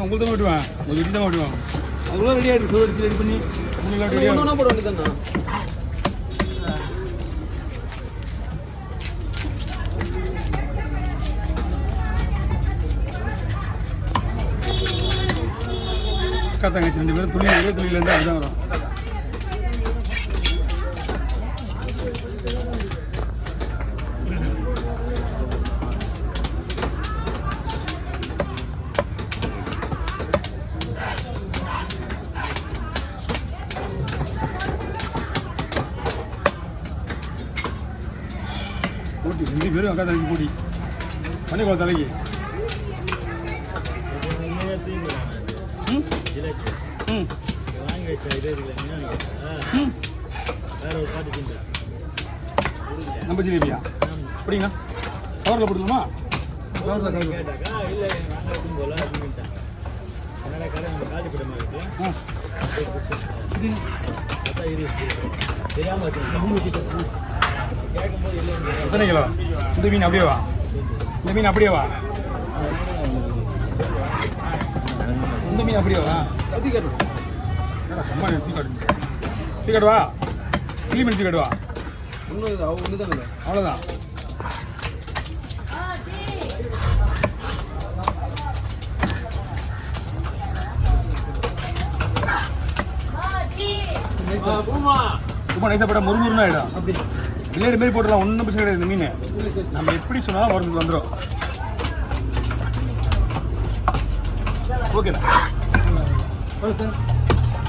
உங்களுக்கு தான் ஓட்டுவேன், உங்கள் வீட்டு தான் ஓட்டுவேன். அதுக்குள்ள ரெடி ஆகிடுது, சோறு ரெடி பண்ணி உங்களுக்கு ரெடி ஆகும். போட வேண்டியதாண்ணா. அக்கா தங்கச்சி 2 பேரும் துணி ஒரே துணியிலேருந்து அதுதான் வரும். போட்டி 2 பேரும் அக்கா தலைக்கு போட்டி பண்ணிக்கோ தலைக்கு. நம்ம ஜிலேபியா அப்படிங்களா? கவரில் போட்டுக்கலாமா? கவரில் எத்தனை கிலோ? இந்த மீன் அப்படியே வா, இந்த மீன் அப்படியே வா, இந்த மீன் அப்படியே வா. அம்மா டீ கட்டுவா, கிளி மீன் டீ கட்டுவா. அவ்வளோதான். சும்மா நைஸாக போட்டால் முறுமுறுன்னு ஆகிடும். அப்படி பிள்ளைடு மாரி போட்டுடலாம், ஒன்றும் பிரச்சனை கிடையாது. இந்த மீன் நம்ம எப்படி சொன்னாலும் வரதுக்கு வந்துடும். ஓகேண்ணா,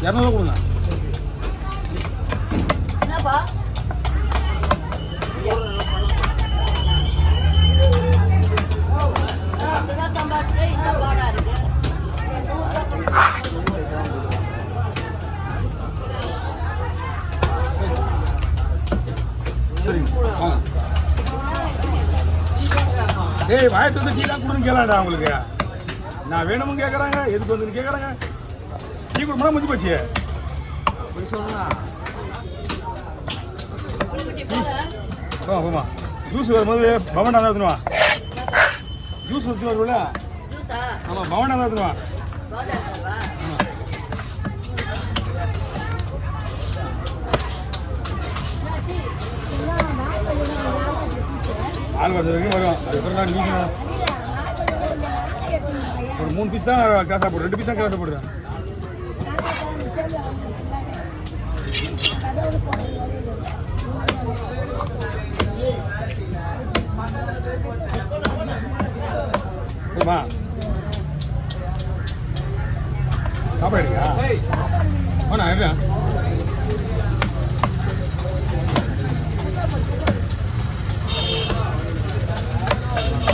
200 கொடுங்க. ஏய், வாயத்து வந்து டீ தான் கொடுன்னு கேளாடா. உங்களுக்கு நான் வேணும்னு கேட்குறாங்க, எதுக்கு வந்து கேட்குறாங்க? டீ கொடுப்பா முடிஞ்சு போச்சு. ஆமா, ஜூஸ் வரும்போது பவன் தான் எடுத்துனுவா. ஜூஸ் வச்சு வரும்ல? ஆமா, பவன் தான் எடுத்துனுவா. ஆள் வருது வரைக்கும் வரும். அதுக்கப்புறம் நீங்கள் ஒரு 3 பீஸ் தான் கிளாஸாக போடுறேன், 2 பீஸ் தான் கிளாஸாக போடுறேன். சரிம்மா, சாப்பாடு எடுக்கா? ஆனா எடுறேன்.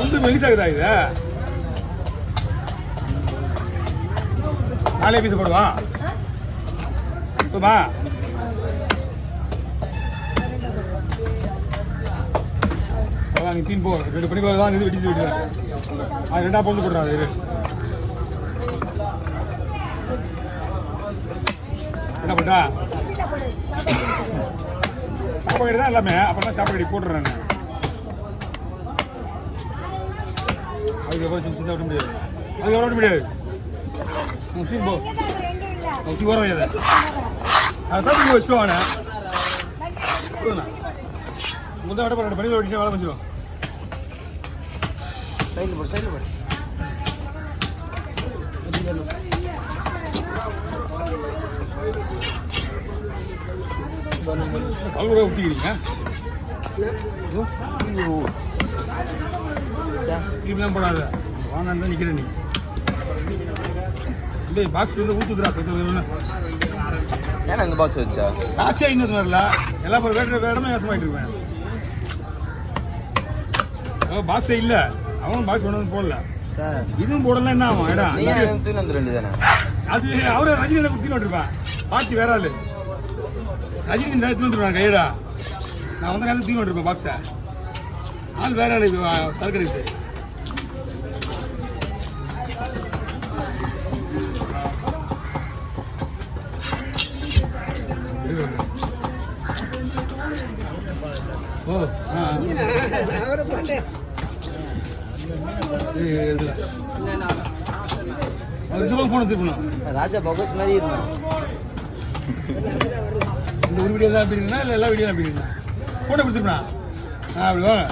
வந்து மெலிசாகுதா இது? 4 பீஸ் போடுவா. சும்மா நீ தீன் போ. 2 மணிக்கு தான் இது வெட்டி விட்டுறேன். அது 2ஆக போட்டு போடுறான். அது என்ன பண்ணுறா? சாப்பாடு தான் எல்லாமே. அப்புறம் தான் சாப்பாடு போட்டுறேன். அதுக்கப்புறம் சின்ன விட முடியாது. அதுக்கப்புறம் விட முடியாது. சீன் போ, வர முடியாது. அதுதான் வச்சுக்கோ. வாண்ணா முதல் விட 2 மணிக்கு வெட்டிட்டு வேலை பண்ணிடுவோம். சைடில் போடு, சைடில் போடு. கல்லுரை ஊற்றிக்கிறீங்க. திரும்பிலாம் போடாத, வாங்க தான் நிற்கிறேன். நீ இந்த பாக்ஸ் வந்து ஊற்றுதுரா. ஏன்னா இந்த பாக்ஸ் வச்சா பாக்ஸே இன்னும் வரல. எல்லா வேற இடமே வேசமாயிட்டு இருப்பேன். பாக்ஸே இல்லை, அவன் பாக்ஸ் கொண்டு வந்து போடல. இதுவும் போடலாம். என்ன ஆகும் இடம்? தூக்கி வந்து 2 தானே. அது அவரை ரஜினி தூக்கி வந்துருப்பேன். பாக்ஸ் வேற ஆளு ரஜினி இந்த எடுத்து வந்துருவேன் கையடா. நான் வந்து காலத்து தூக்கி வந்துருப்பேன் பாக்ஸை. ஆள் வேற ஆளு. இது சர்க்கரை ஓ அவர் இந்த போன திருப்பணும். ராஜா பகவத் மாதிரி இருந்தான். இந்த ஒரு வீடியோ தான் பிரிக்கணும் இல்லை எல்லா வீடியோ தான் பிரிக்கணும். போட்டோ கொடுத்துருப்பா அப்படி வாங்க.